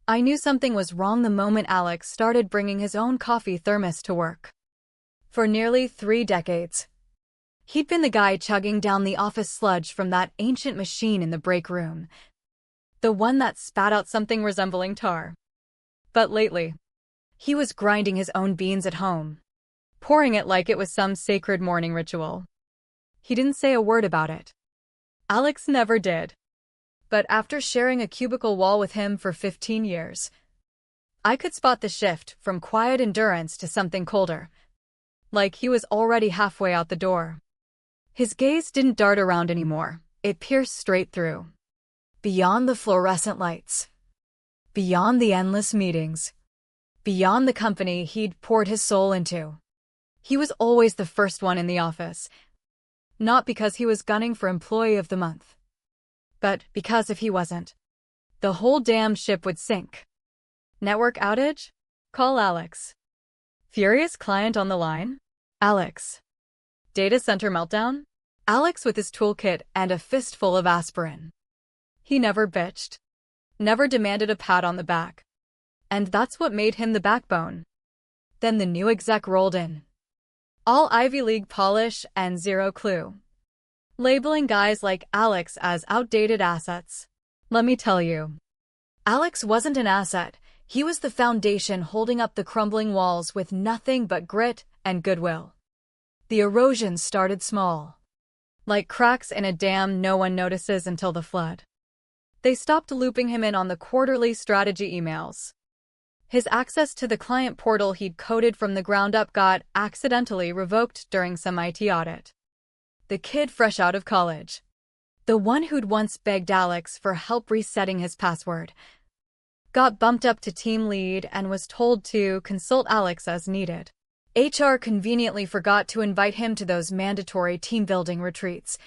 I knew something was wrong the moment Alex started bringing his own coffee thermos to work. For nearly 3 decades, he'd been the guy chugging down the office sludge from that ancient machine in the break room, the one that spat out something resembling tar. But lately, he was grinding his own beans at home, pouring it like it was some sacred morning ritual. He didn't say a word about it. Alex never did. But after sharing a cubicle wall with him for 15 years, I could spot the shift from quiet endurance to something colder, like he was already halfway out the door. His gaze didn't dart around anymore. It pierced straight through. Beyond the fluorescent lights, beyond the endless meetings, beyond the company he'd poured his soul into. He was always the first one in the office, not because he was gunning for Employee of the Month, but because if he wasn't, the whole damn ship would sink. Network outage? Call Alex. Furious client on the line? Alex. Data center meltdown? Alex with his toolkit and a fistful of aspirin. He never bitched, never demanded a pat on the back. And that's what made him the backbone. Then the new exec rolled in. All Ivy League polish and zero clue, labeling guys like Alex as outdated assets. Let me tell you, Alex wasn't an asset. He was the foundation holding up the crumbling walls with nothing but grit and goodwill. The erosion started small, like cracks in a dam no one notices until the flood. They stopped looping him in on the quarterly strategy emails. His access to the client portal he'd coded from the ground up got accidentally revoked during some IT audit. The kid fresh out of college, the one who'd once begged Alex for help resetting his password, got bumped up to team lead and was told to consult Alex as needed. HR conveniently forgot to invite him to those mandatory team-building retreats,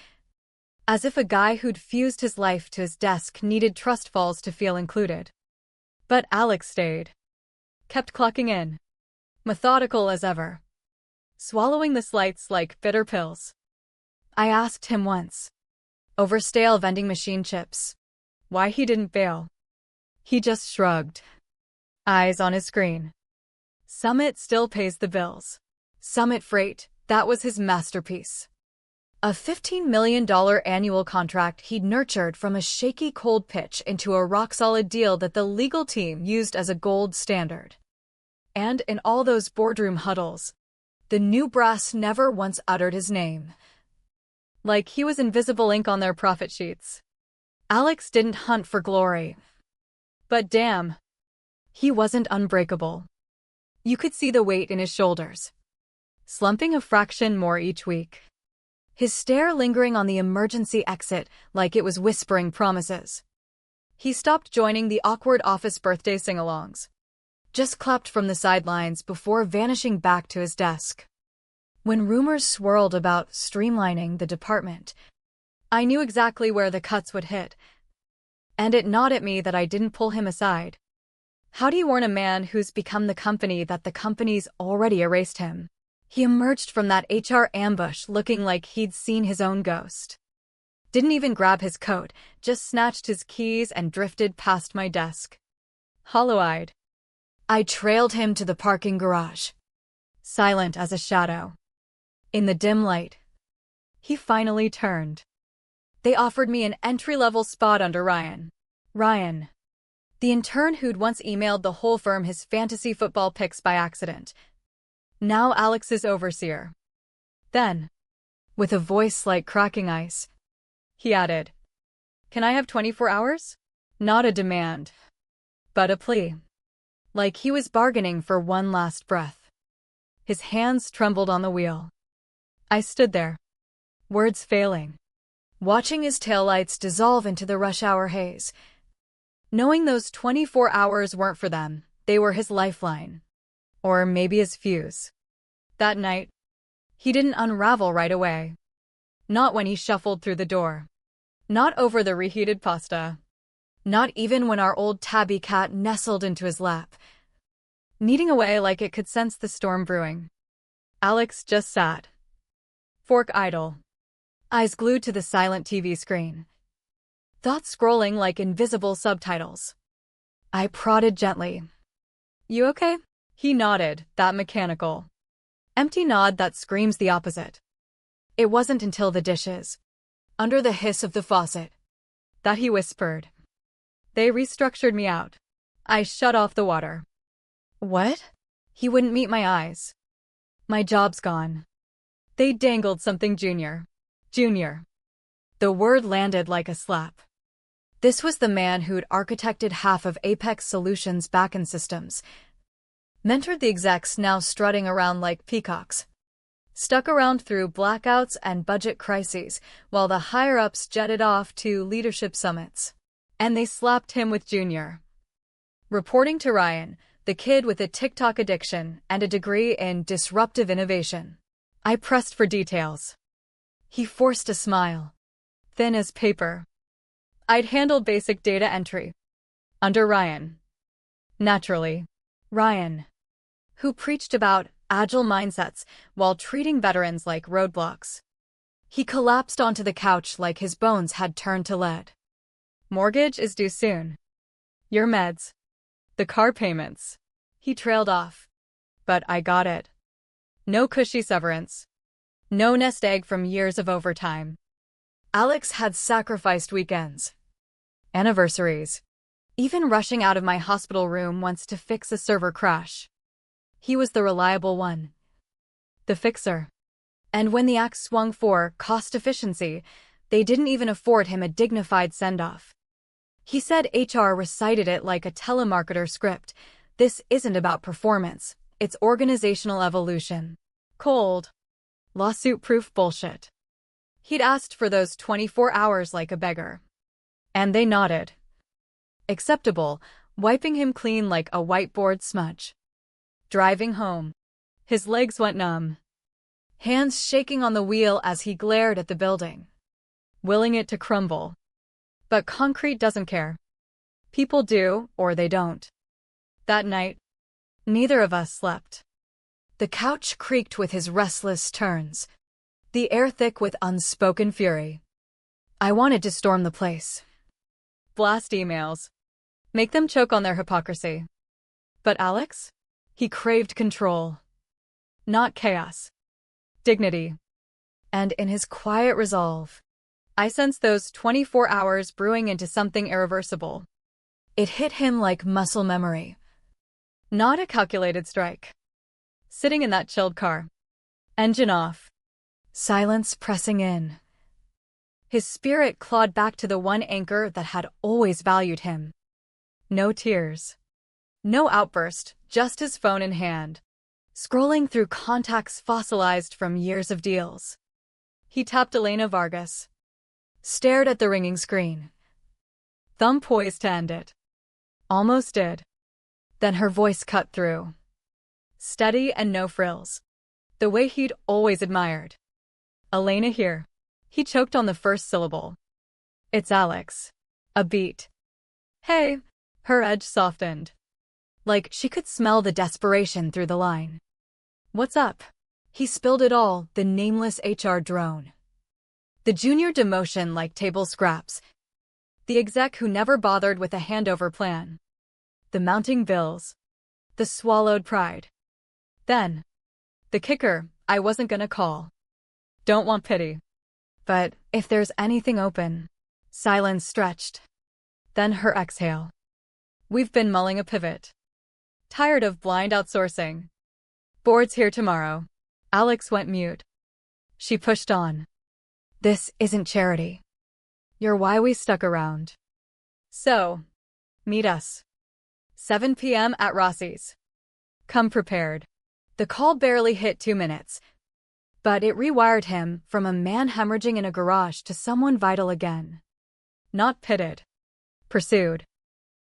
as if a guy who'd fused his life to his desk needed trust falls to feel included. But Alex stayed, kept clocking in, methodical as ever, swallowing the slights like bitter pills. I asked him once, over stale vending machine chips, why he didn't bail. He just shrugged, eyes on his screen. Summit still pays the bills. Summit Freight, that was his masterpiece. A $15 million annual contract he'd nurtured from a shaky cold pitch into a rock-solid deal that the legal team used as a gold standard. And in all those boardroom huddles, the new brass never once uttered his name. Like he was invisible ink on their profit sheets. Alex didn't hunt for glory. But damn, he wasn't unbreakable. You could see the weight in his shoulders, slumping a fraction more each week. His stare lingering on the emergency exit like it was whispering promises. He stopped joining the awkward office birthday sing-alongs, just clapped from the sidelines before vanishing back to his desk. When rumors swirled about streamlining the department, I knew exactly where the cuts would hit. And it gnawed at me that I didn't pull him aside. How do you warn a man who's become the company that the company's already erased him? He emerged from that HR ambush looking like he'd seen his own ghost. Didn't even grab his coat, just snatched his keys and drifted past my desk. Hollow-eyed, I trailed him to the parking garage, silent as a shadow. In the dim light, he finally turned. They offered me an entry-level spot under Ryan. Ryan, the intern who'd once emailed the whole firm his fantasy football picks by accident. Now Alex's overseer. Then, with a voice like cracking ice, he added, "Can I have 24 hours? Not a demand, but a plea." Like he was bargaining for one last breath. His hands trembled on the wheel. I stood there, words failing, watching his taillights dissolve into the rush-hour haze. Knowing those 24 hours weren't for them, they were his lifeline. Or maybe his fuse. That night, he didn't unravel right away. Not when he shuffled through the door. Not over the reheated pasta. Not even when our old tabby cat nestled into his lap, kneading away like it could sense the storm brewing. Alex just sat, fork idle, eyes glued to the silent TV screen, thoughts scrolling like invisible subtitles. I prodded gently. You okay? He nodded, that mechanical, empty nod that screams the opposite. It wasn't until the dishes, under the hiss of the faucet, that he whispered. They restructured me out. I shut off the water. What? He wouldn't meet my eyes. My job's gone. They dangled something junior. Junior. The word landed like a slap. This was the man who'd architected half of Apex Solutions' backend systems, mentored the execs now strutting around like peacocks, stuck around through blackouts and budget crises while the higher-ups jetted off to leadership summits. And they slapped him with Junior. Reporting to Ryan, the kid with a TikTok addiction and a degree in disruptive innovation. I pressed for details. He forced a smile, thin as paper. I'd handled basic data entry. Under Ryan. Naturally. Ryan, who preached about agile mindsets while treating veterans like roadblocks. He collapsed onto the couch like his bones had turned to lead. Mortgage is due soon. Your meds. The car payments. He trailed off. But I got it. No cushy severance. No nest egg from years of overtime. Alex had sacrificed weekends, anniversaries, even rushing out of my hospital room once to fix a server crash. He was the reliable one. The fixer. And when the axe swung for cost efficiency, they didn't even afford him a dignified send-off. He said HR recited it like a telemarketer script. This isn't about performance, it's organizational evolution. Cold, lawsuit-proof bullshit. He'd asked for those 24 hours like a beggar. And they nodded. Acceptable, wiping him clean like a whiteboard smudge. Driving home. His legs went numb. Hands shaking on the wheel as he glared at the building, willing it to crumble. But concrete doesn't care. People do, or they don't. That night, neither of us slept. The couch creaked with his restless turns, the air thick with unspoken fury. I wanted to storm the place. Blast emails. Make them choke on their hypocrisy. But Alex? He craved control. Not chaos. Dignity. And in his quiet resolve, I sensed those 24 hours brewing into something irreversible. It hit him like muscle memory. Not a calculated strike. Sitting in that chilled car. Engine off. Silence pressing in. His spirit clawed back to the one anchor that had always valued him. No tears. No outburst, just his phone in hand, scrolling through contacts fossilized from years of deals. He tapped Elena Vargas. Stared at the ringing screen. Thumb poised to end it. Almost did. Then her voice cut through. Steady and no frills. The way he'd always admired. Elena here. He choked on the first syllable. It's Alex. A beat. Hey. Her edge softened. Like she could smell the desperation through the line. What's up? He spilled it all, the nameless HR drone. The junior demotion like table scraps. The exec who never bothered with a handover plan. The mounting bills. The swallowed pride. Then, the kicker, I wasn't gonna call. Don't want pity. But if there's anything open. Silence stretched. Then her exhale. We've been mulling a pivot. Tired of blind outsourcing. Board's here tomorrow. Alex went mute. She pushed on. This isn't charity. You're why we stuck around. So, meet us. 7 p.m. at Rossi's. Come prepared. The call barely hit 2 minutes. But it rewired him from a man hemorrhaging in a garage to someone vital again. Not pitted. Pursued.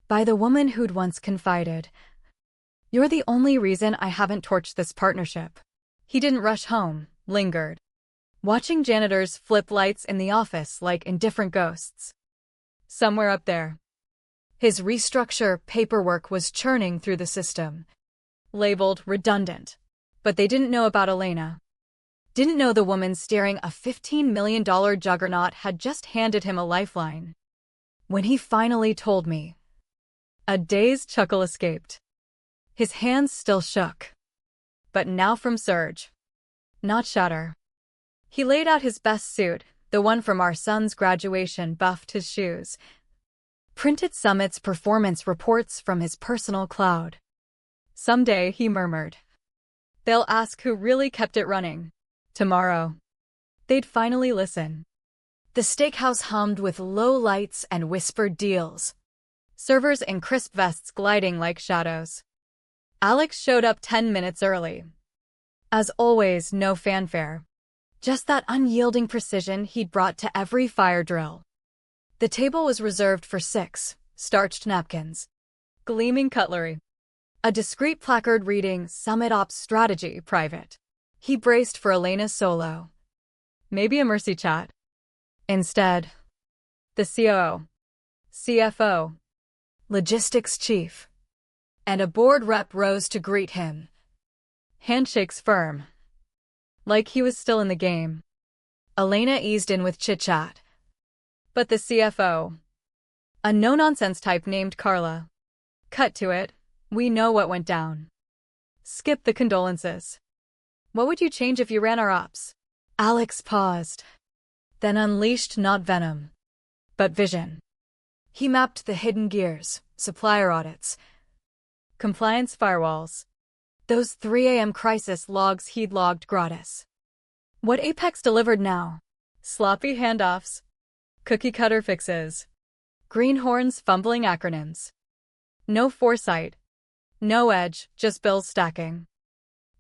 By the woman who'd once confided. You're the only reason I haven't torched this partnership. He didn't rush home, lingered. Watching janitors flip lights in the office like indifferent ghosts. Somewhere up there. His restructure paperwork was churning through the system. Labeled redundant. But they didn't know about Elena. Didn't know the woman steering a $15 million juggernaut had just handed him a lifeline. When he finally told me. A dazed chuckle escaped. His hands still shook. But now from surge, not shatter. He laid out his best suit, the one from our son's graduation, buffed his shoes. Printed Summit's performance reports from his personal cloud. Someday, he murmured, they'll ask who really kept it running. Tomorrow, they'd finally listen. The steakhouse hummed with low lights and whispered deals. Servers in crisp vests gliding like shadows. Alex showed up 10 minutes early. As always, no fanfare. Just that unyielding precision he'd brought to every fire drill. The table was reserved for 6 starched napkins, gleaming cutlery, a discreet placard reading Summit Ops Strategy Private. He braced for Elena's solo. Maybe a mercy chat. Instead, the COO, CFO, logistics chief, and a board rep rose to greet him. Handshakes firm, like he was still in the game. Elena eased in with chit-chat. But the CFO, a no-nonsense type named Carla. Cut to it, we know what went down. Skip the condolences. What would you change if you ran our ops? Alex paused, then unleashed not venom, but vision. He mapped the hidden gears, supplier audits, compliance firewalls, those 3 a.m. crisis logs he'd logged gratis. What Apex delivered now? Sloppy handoffs, cookie-cutter fixes, greenhorns fumbling acronyms. No foresight, no edge, just bills stacking.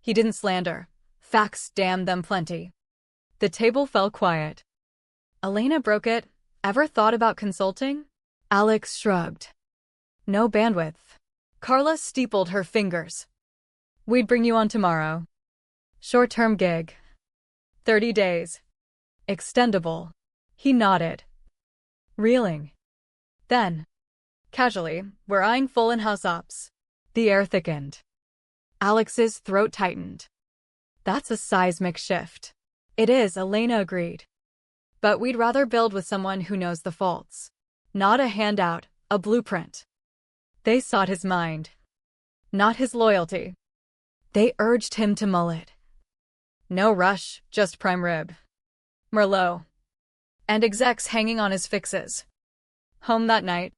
He didn't slander. Facts damned them plenty. The table fell quiet. Elena broke it. Ever thought about consulting? Alex shrugged. No bandwidth. Carla steepled her fingers. We'd bring you on tomorrow. Short-term gig. 30 days. Extendable. He nodded, reeling. Then, casually, we're eyeing full in-house ops. The air thickened. Alex's throat tightened. That's a seismic shift. It is, Elena agreed. But we'd rather build with someone who knows the faults. Not a handout, a blueprint. They sought his mind, not his loyalty. They urged him to mull it. No rush, just prime rib. Merlot. And execs hanging on his fixes. Home that night.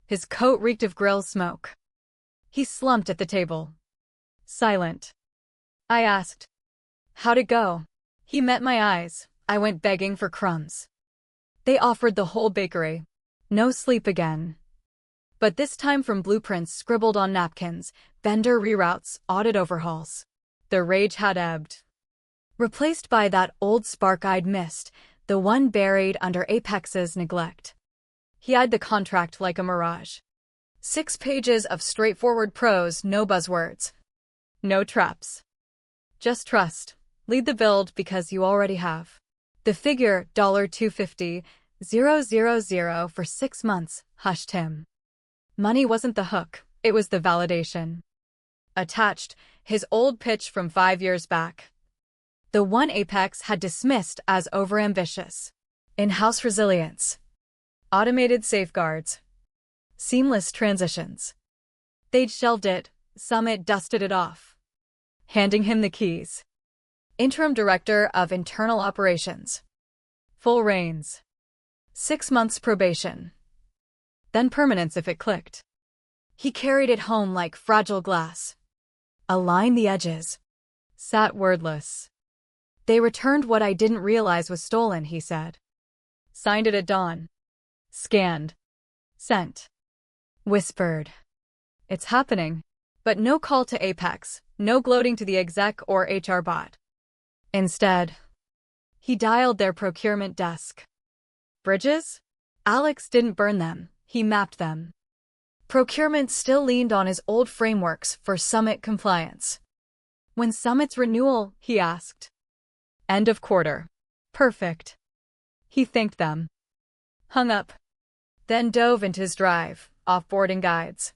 His coat reeked of grill smoke. He slumped at the table. Silent. I asked, how'd it go? He met my eyes. I went begging for crumbs. They offered the whole bakery. No sleep again. But this time from blueprints scribbled on napkins, vendor reroutes, audit overhauls. The rage had ebbed. Replaced by that old spark-eyed mist, the one buried under Apex's neglect. He eyed the contract like a mirage. 6 pages of straightforward prose, no buzzwords. No traps. Just trust. Lead the build because you already have. The figure, $250,000 for 6 months, hushed him. Money wasn't the hook, it was the validation. Attached, his old pitch from 5 years back. The one Apex had dismissed as overambitious. In-house resilience. Automated safeguards. Seamless transitions. They'd shelved it, Summit dusted it off. Handing him the keys. Interim Director of Internal Operations. Full reins. 6 months probation. Then permanence if it clicked. He carried it home like fragile glass. Aligned the edges. Sat wordless. They returned what I didn't realize was stolen, he said. Signed it at dawn. Scanned. Sent. Whispered. It's happening. But no call to Apex, no gloating to the exec or HR bot. Instead, he dialed their procurement desk. Bridges? Alex didn't burn them, he mapped them. Procurement still leaned on his old frameworks for Summit compliance. When Summit's renewal, he asked. End of quarter. Perfect. He thanked them. Hung up. Then dove into his drive, offboarding guides.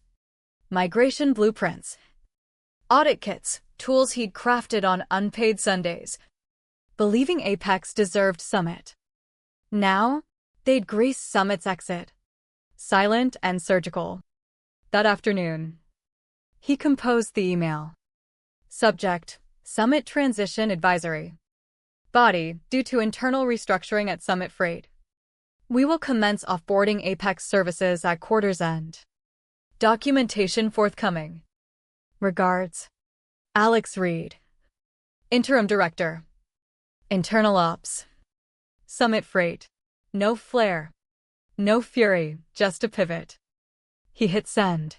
Migration blueprints. Audit kits, tools he'd crafted on unpaid Sundays. Believing Apex deserved Summit. Now, they'd grease Summit's exit. Silent and surgical. That afternoon, he composed the email. Subject: Summit Transition Advisory. Body: due to internal restructuring at Summit Freight, we will commence offboarding Apex services at quarter's end. Documentation forthcoming. Regards, Alex Reed, Interim Director, Internal Ops, Summit Freight. No flair, no fury, just a pivot. He hit send.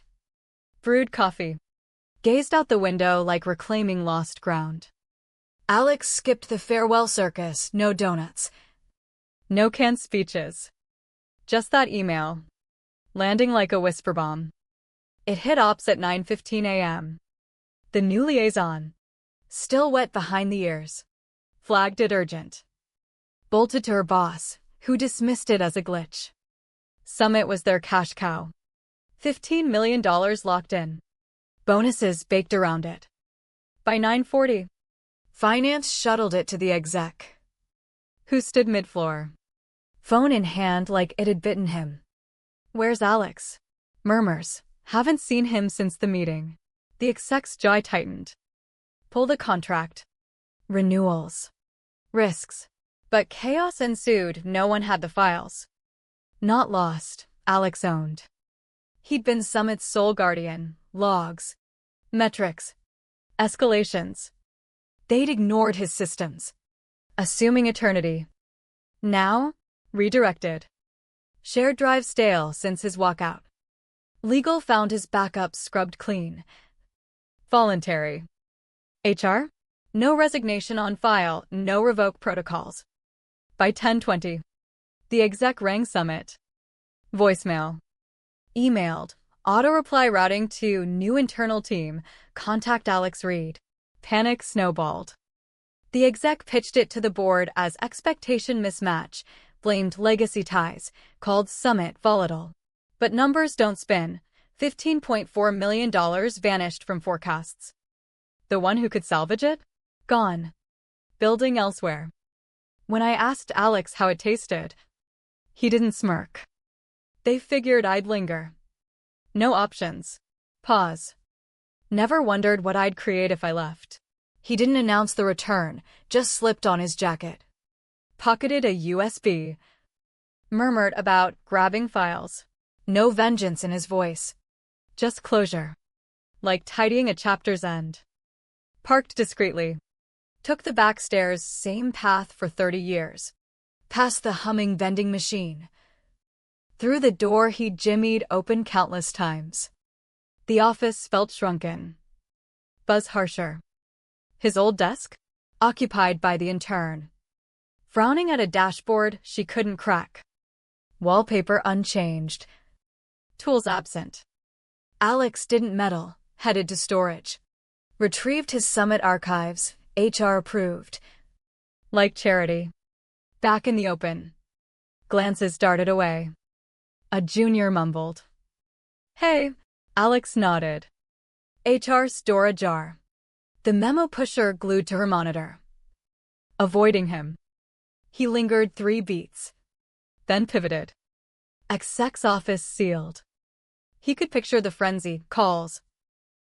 Brewed coffee. Gazed out the window like reclaiming lost ground. Alex skipped the farewell circus, no donuts. No canned speeches. Just that email. Landing like a whisper bomb. It hit ops at 9:15 a.m. The new liaison, still wet behind the ears, flagged it urgent. Bolted to her boss, who dismissed it as a glitch. Summit was their cash cow. $15 million locked in. Bonuses baked around it. By 9:40, finance shuttled it to the exec, who stood mid-floor, phone in hand like it had bitten him. Where's Alex? Murmurs. Haven't seen him since the meeting. The exec's jaw tightened. Pull the contract. Renewals. Risks. But chaos ensued. No one had the files. Not lost, Alex owned. He'd been Summit's sole guardian. Logs. Metrics. Escalations. They'd ignored his systems, assuming eternity. Now, redirected. Shared drive stale since his walkout. Legal found his backup scrubbed clean. Voluntary. HR? No resignation on file, no revoke protocols. By 10:20, the exec rang Summit. Voicemail. Emailed. Auto-reply routing to new internal team. Contact Alex Reed. Panic snowballed. The exec pitched it to the board as expectation mismatch, blamed legacy ties, called Summit volatile. But numbers don't spin. $15.4 million vanished from forecasts. The one who could salvage it? Gone. Building elsewhere. When I asked Alex how it tasted, he didn't smirk. They figured I'd linger. No options. Pause. Never wondered what I'd create if I left. He didn't announce the return, just slipped on his jacket. Pocketed a USB. Murmured about grabbing files. No vengeance in his voice. Just closure. Like tidying a chapter's end. Parked discreetly. Took the back stairs, same path for 30 years. Past the humming vending machine. Through the door he'd jimmied open countless times. The office felt shrunken. Buzz harsher. His old desk? Occupied by the intern. Frowning at a dashboard she couldn't crack. Wallpaper unchanged. Tools absent. Alex didn't meddle, headed to storage. Retrieved his Summit archives, HR approved. Like charity. Back in the open. Glances darted away. A junior mumbled. Hey, Alex nodded. HR's door ajar. The memo pusher glued to her monitor. Avoiding him. He lingered 3 beats. Then pivoted. Exec's office sealed. He could picture the frenzy, calls.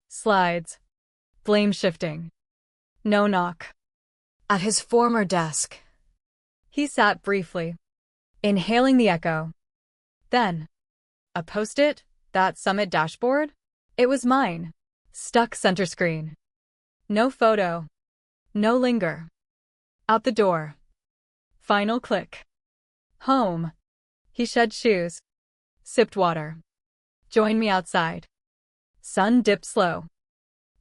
Slides. Blame shifting. No knock. At his former desk. He sat briefly, inhaling the echo. Then, a post-it, that Summit dashboard? It was mine. Stuck center screen. No photo. No linger. Out the door. Final click. Home. He shed shoes. Sipped water. Join me outside. Sun dipped slow.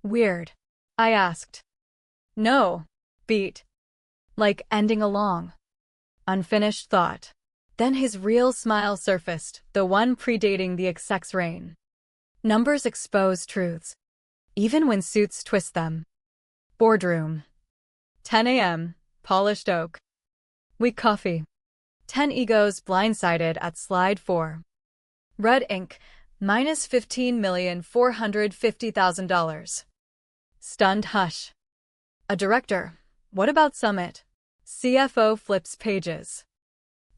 Weird, I asked. No. Beat. Like ending a long, unfinished thought. Then his real smile surfaced, the one predating the exec's reign. Numbers expose truths, even when suits twist them. Boardroom. 10 a.m., polished oak. Weak coffee. 10 egos blindsided at slide 4. Red ink, minus $15,450,000. Stunned hush. A director. What about Summit? CFO flips pages.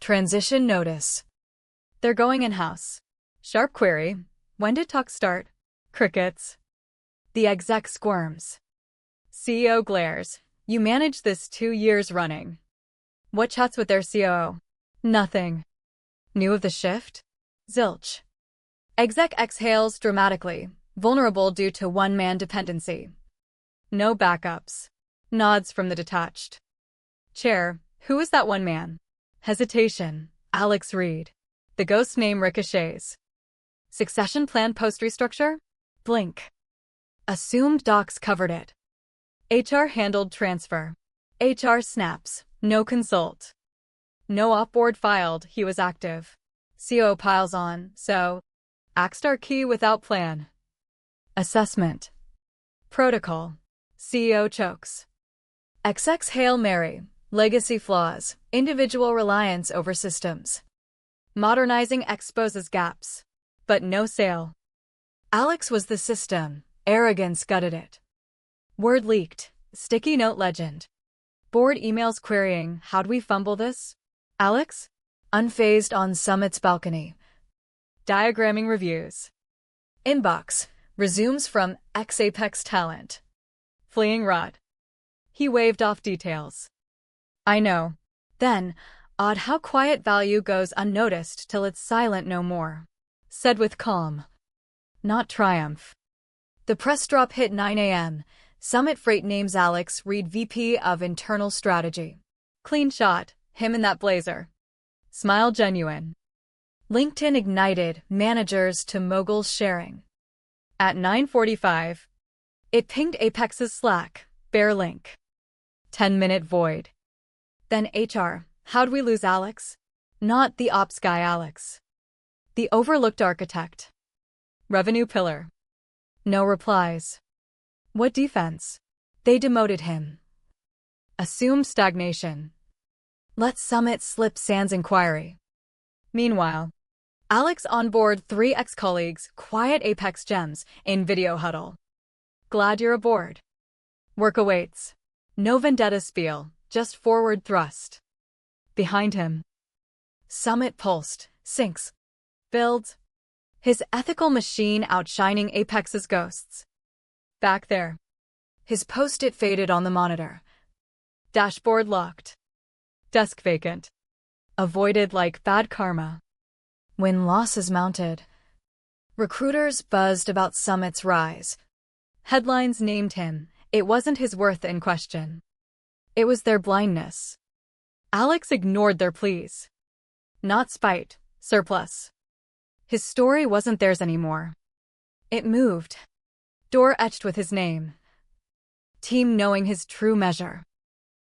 Transition notice. They're going in-house. Sharp query. When did talk start? Crickets. The exec squirms. CEO glares. You managed this 2 years running. What chats with their COO? Nothing. Knew of the shift? Zilch. Exec exhales dramatically, vulnerable due to one-man dependency. No backups. Nods from the detached. Chair, who is that one man? Hesitation. Alex Reed. The ghost name ricochets. Succession plan post-restructure? Blink. Assumed docs covered it. HR handled transfer. HR snaps. No consult. No offboard filed, he was active. CO piles on, so Axstar key without plan. Assessment. Protocol. CEO chokes. XX Hail Mary. Legacy flaws. Individual reliance over systems. Modernizing exposes gaps. But no sale. Alex was the system. Arrogance gutted it. Word leaked. Sticky note legend. Board emails querying, how'd we fumble this? Alex? Unfazed on Summit's balcony. Diagramming reviews. Inbox. Resumes from ex-Apex talent. Fleeing rot. He waved off details. I know. Then, odd how quiet value goes unnoticed till it's silent no more. Said with calm. Not triumph. The press drop hit 9 a.m. Summit Freight names Alex Reed VP of Internal Strategy. Clean shot, him in that blazer. Smile genuine. LinkedIn ignited managers to moguls sharing. At 9:45, it pinged Apex's Slack, bare link. 10-minute void. Then HR, how'd we lose Alex? Not the ops guy Alex. The overlooked architect. Revenue pillar. No replies. What defense? They demoted him. Assume stagnation. Let Summit slip sans inquiry. Meanwhile, Alex onboard 3 ex-colleagues, quiet Apex gems, in video huddle. Glad you're aboard. Work awaits. No vendetta spiel, just forward thrust. Behind him. Summit pulsed, sinks, builds. His ethical machine outshining Apex's ghosts. Back there. His post-it faded on the monitor. Dashboard locked. Desk vacant. Avoided like bad karma. When losses mounted. Recruiters buzzed about Summit's rise. Headlines named him. It wasn't his worth in question. It was their blindness. Alex ignored their pleas. Not spite, surplus. His story wasn't theirs anymore. It moved. Door etched with his name. Team knowing his true measure.